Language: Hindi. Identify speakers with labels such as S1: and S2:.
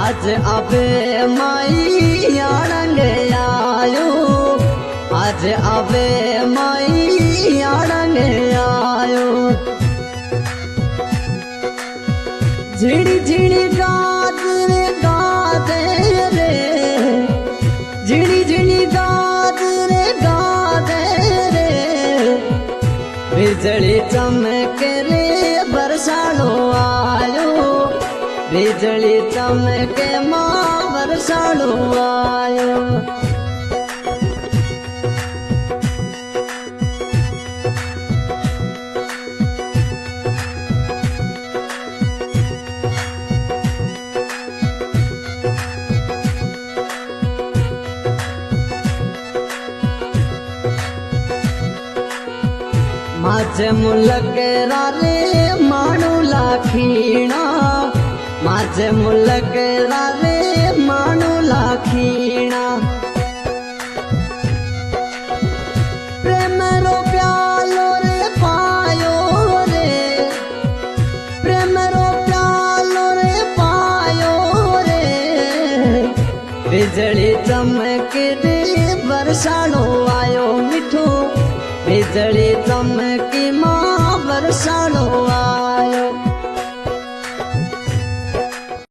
S1: आज आवे माई आड़ंग आयो, आज आवे माई आड़ंग आयो। झिड़ी झिड़ी गाद रे गादे रे, झिड़ी झिड़ी गाद रे गादे रे। बिजली चमक रे बरसानो आयो, बिजली चमके मां बरसानो आयो। माझे मुलक रे माणू लाखीणा, माझे मुलक रे माणू लाखीणा। प्रेम रो प्यालो रे पायो रे, प्रेम रो प्यालो रे पायो रे। बिजली चमक रे बरसानो आयो मिठो, बिजली